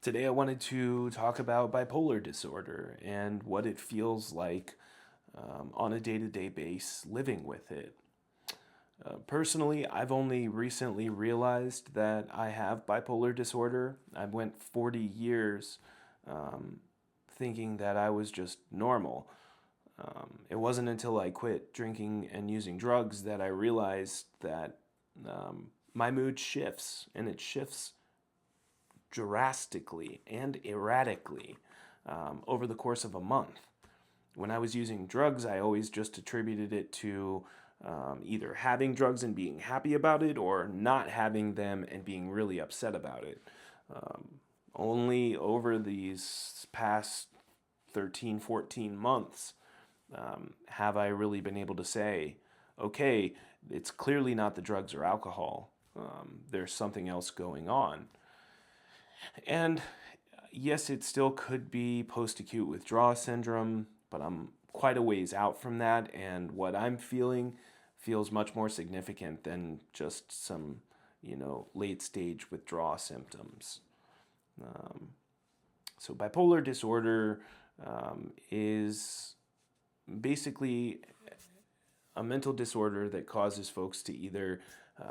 Today, I wanted to talk about bipolar disorder and what it feels like on a day to day base living with it. Personally, I've only recently realized that I have bipolar disorder. I went 40 years um, thinking that I was just normal. It wasn't until I quit drinking and using drugs that I realized that my mood shifts, and it shifts drastically and erratically over the course of a month. When I was using drugs, I always just attributed it to either having drugs and being happy about it or not having them and being really upset about it. Only over these past 13, 14 months have I really been able to say, okay, it's clearly not the drugs or alcohol. There's something else going on. And yes, it still could be post acute withdrawal syndrome, but I'm quite a ways out from that. And what I'm feeling feels much more significant than just some, late stage withdrawal symptoms. Um, so, bipolar disorder is basically a mental disorder that causes folks to either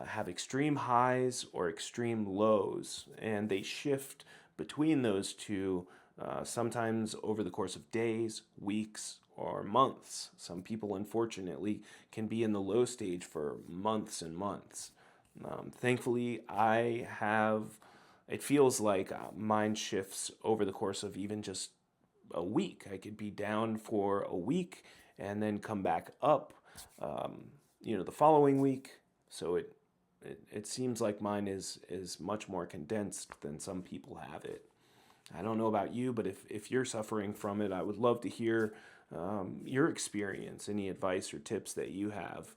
have extreme highs or extreme lows, and they shift between those two sometimes over the course of days, weeks, or months. Some people, unfortunately, can be in the low stage for months and months. Thankfully, it feels like mine shifts over the course of even just a week. I could be down for a week and then come back up, the following week. So it seems like mine is much more condensed than some people have it. I don't know about you, but if you're suffering from it, I would love to hear your experience, any advice or tips that you have.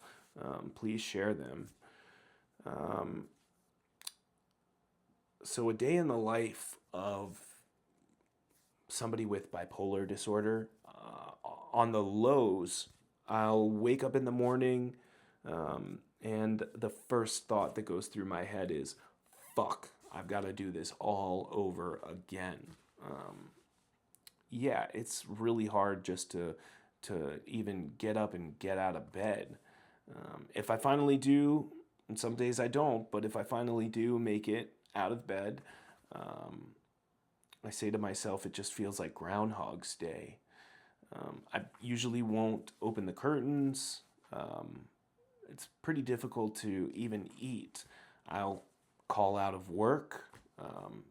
Please share them. Um, so, a day in the life of somebody with bipolar disorder, on the lows, I'll wake up in the morning, and the first thought that goes through my head is, fuck, I've got to do this all over again. Yeah, it's really hard just to even get up and get out of bed. If I finally do, and some days I don't, but if I finally do make it out of bed, um, I say to myself, it just feels like Groundhog's Day. I usually won't open the curtains. Um, it's pretty difficult to even eat. I'll call out of work.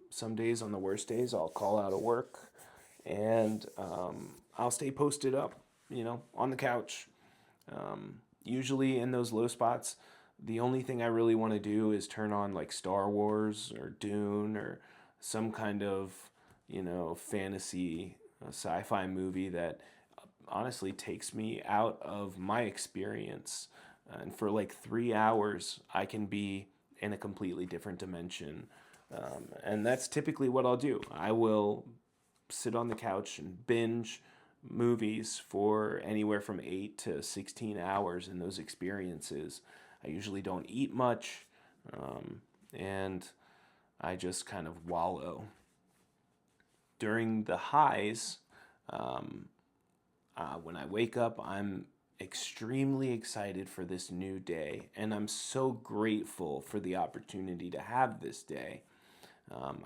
Some days, on the worst days, I'll call out of work, and I'll stay posted up, on the couch. Usually in those low spots, the only thing I really want to do is turn on like Star Wars or Dune or some kind of, fantasy sci-fi movie that honestly takes me out of my experience. And for like 3 hours, I can be in a completely different dimension. And that's typically what I'll do. I will sit on the couch and binge movies for anywhere from 8 to 16 hours in those experiences. I usually don't eat much, and I just kind of wallow. During the highs, um, when I wake up, I'm extremely excited for this new day, and I'm so grateful for the opportunity to have this day.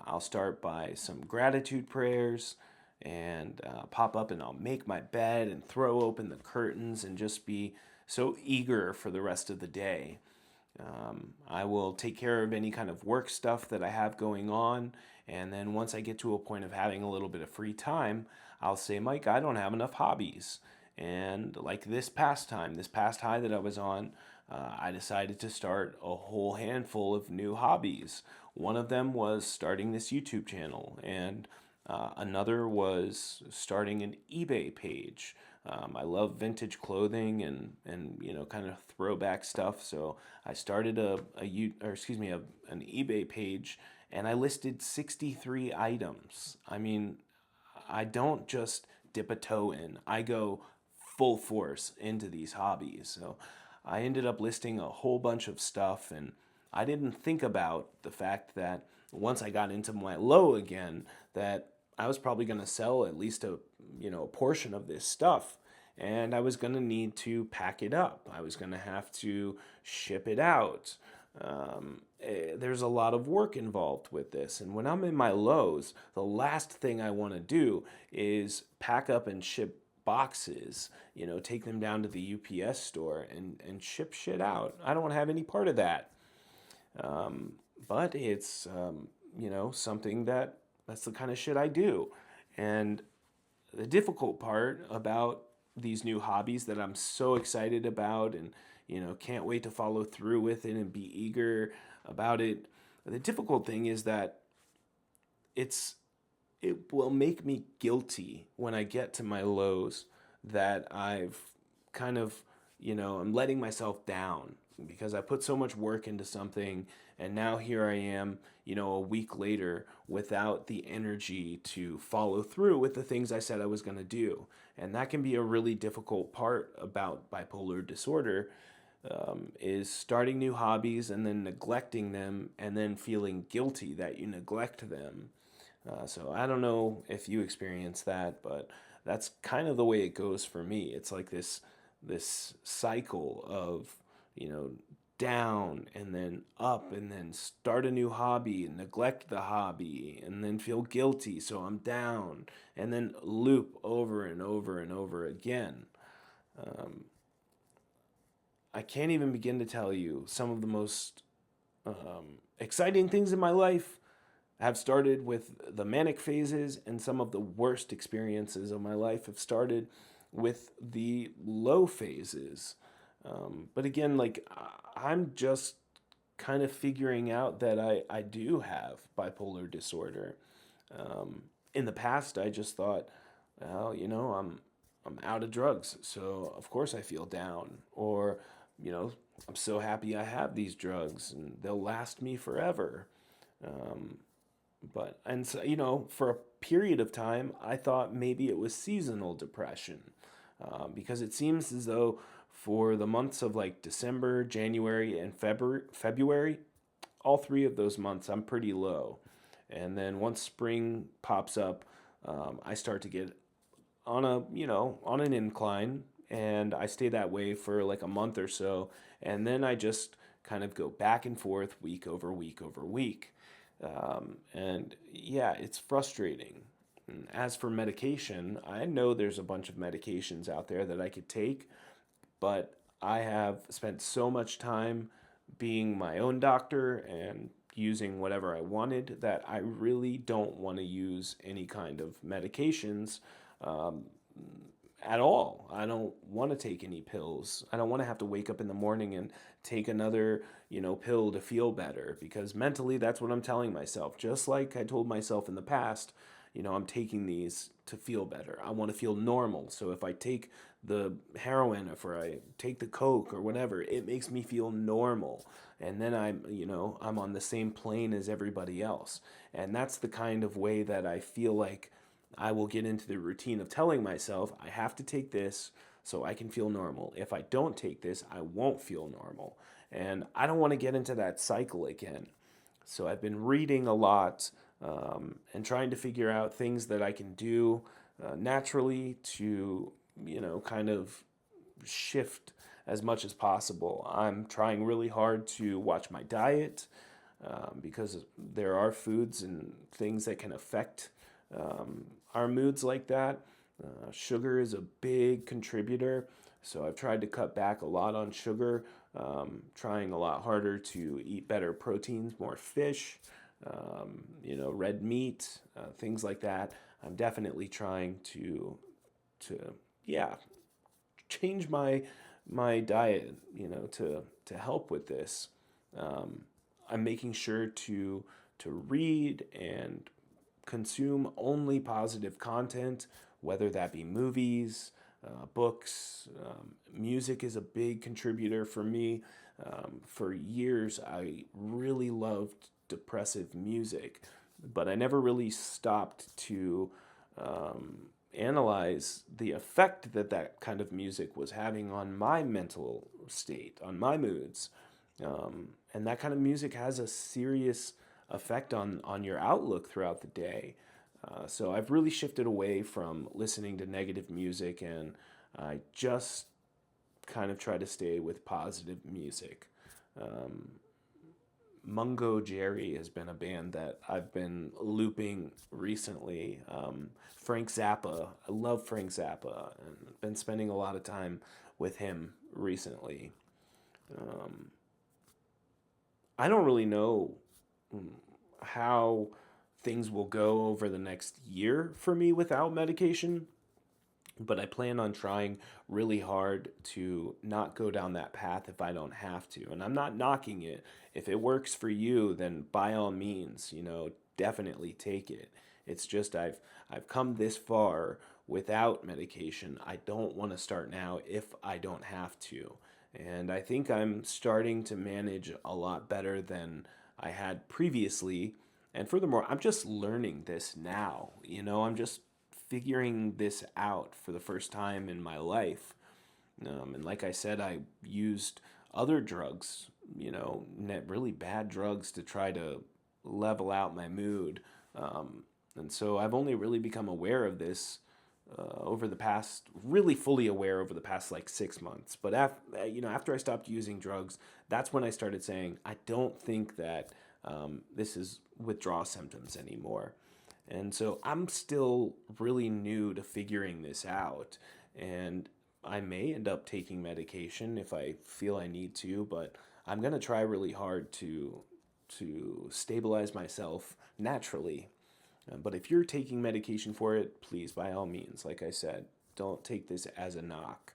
I'll start by some gratitude prayers and pop up and I'll make my bed and throw open the curtains and just be so eager for the rest of the day. I will take care of any kind of work stuff that I have going on. And then once I get to a point of having a little bit of free time, I'll say, Mike, I don't have enough hobbies. And like this past high that I was on, I decided to start a whole handful of new hobbies. One of them was starting this YouTube channel, and another was starting an eBay page. I love vintage clothing and kind of throwback stuff. So I started an eBay page, and I listed 63 items. I mean, I don't just dip a toe in. I go full force into these hobbies. So I ended up listing a whole bunch of stuff, and I didn't think about the fact that once I got into my low again, that I was probably going to sell at least a portion of this stuff, and I was going to need to pack it up. I was going to have to ship it out. There's a lot of work involved with this, and when I'm in my lows, the last thing I want to do is pack up and ship boxes, take them down to the UPS store and ship shit out. I don't want to have any part of that. But it's, something that's the kind of shit I do. And the difficult part about these new hobbies that I'm so excited about and, can't wait to follow through with it and be eager about it. The difficult thing is that it's it will make me guilty when I get to my lows that I've kind of, I'm letting myself down because I put so much work into something and now here I am, a week later without the energy to follow through with the things I said I was going to do. And that can be a really difficult part about bipolar disorder, is starting new hobbies and then neglecting them and then feeling guilty that you neglect them. So I don't know if you experience that, but that's kind of the way it goes for me. It's like this cycle of, you know, down and then up and then start a new hobby and neglect the hobby and then feel guilty, so I'm down and then loop over and over and over again. Um, I can't even begin to tell you some of the most exciting things in my life have started with the manic phases, and some of the worst experiences of my life have started with the low phases. But again, like I'm just kind of figuring out that I do have bipolar disorder. In the past, I just thought, well, I'm out of drugs, so of course I feel down, or you know, I'm so happy I have these drugs and they'll last me forever. Um, but and so, for a period of time, I thought maybe it was seasonal depression, because it seems as though for the months of like December, January, and February, all three of those months, I'm pretty low. And then once spring pops up, I start to get on an incline, and I stay that way for like a month or so, and then I just kind of go back and forth week over week over week. And yeah, it's frustrating. And as for medication, I know there's a bunch of medications out there that I could take, but I have spent so much time being my own doctor and using whatever I wanted that I really don't want to use any kind of medications, um, at all. I don't want to take any pills. I don't want to have to wake up in the morning and take another, pill to feel better, because mentally that's what I'm telling myself. Just like I told myself in the past, I'm taking these to feel better. I want to feel normal. So if I take the heroin, if I take the coke or whatever, it makes me feel normal. And then I'm on the same plane as everybody else. And that's the kind of way that I feel like I will get into the routine of telling myself I have to take this so I can feel normal. If I don't take this, I won't feel normal. And I don't want to get into that cycle again. So I've been reading a lot, and trying to figure out things that I can do naturally to, kind of shift as much as possible. I'm trying really hard to watch my diet, because there are foods and things that can affect our moods like that. Sugar is a big contributor, so I've tried to cut back a lot on sugar, trying a lot harder to eat better proteins, more fish, red meat, things like that. I'm definitely trying to yeah, change my diet, to help with this. Um, I'm making sure to read and consume only positive content, whether that be movies, books. Music is a big contributor for me. For years, I really loved depressive music, but I never really stopped to analyze the effect that that kind of music was having on my mental state, on my moods. And that kind of music has a serious effect on your outlook throughout the day. So I've really shifted away from listening to negative music, and I just kind of try to stay with positive music. Um, Mungo Jerry has been a band that I've been looping recently. Frank Zappa, I love Frank Zappa, and been spending a lot of time with him recently. Um, I don't really know mm, how things will go over the next year for me without medication, but I plan on trying really hard to not go down that path if I don't have to. And I'm not knocking it. If it works for you, then by all means, definitely take it. It's just I've come this far without medication. I don't want to start now if I don't have to. And I think I'm starting to manage a lot better than I had previously. And furthermore, I'm just learning this now. I'm just figuring this out for the first time in my life. And like I said, I used other drugs, really bad drugs to try to level out my mood. And so I've only really become aware of this over the past, really fully aware over the past like 6 months. But after I stopped using drugs, that's when I started saying, I don't think that this is withdrawal symptoms anymore. And so I'm still really new to figuring this out. And I may end up taking medication if I feel I need to, but I'm going to try really hard to stabilize myself naturally. But if you're taking medication for it, please, by all means, like I said, don't take this as a knock.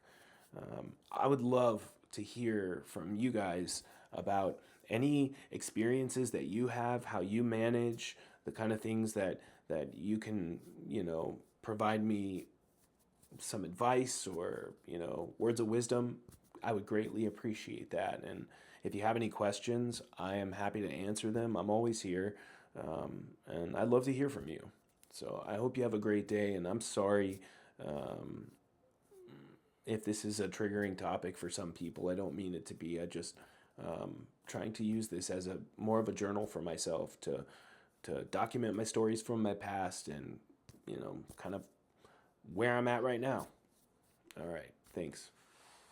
I would love to hear from you guys about any experiences that you have, how you manage, the kind of things that you can, provide me some advice or, words of wisdom. I would greatly appreciate that. And if you have any questions, I am happy to answer them. I'm always here. And I'd love to hear from you. So I hope you have a great day. And I'm sorry um, if this is a triggering topic for some people. I don't mean it to be. I just trying to use this as a more of a journal for myself to document my stories from my past and kind of where I'm at right now. All right, thanks.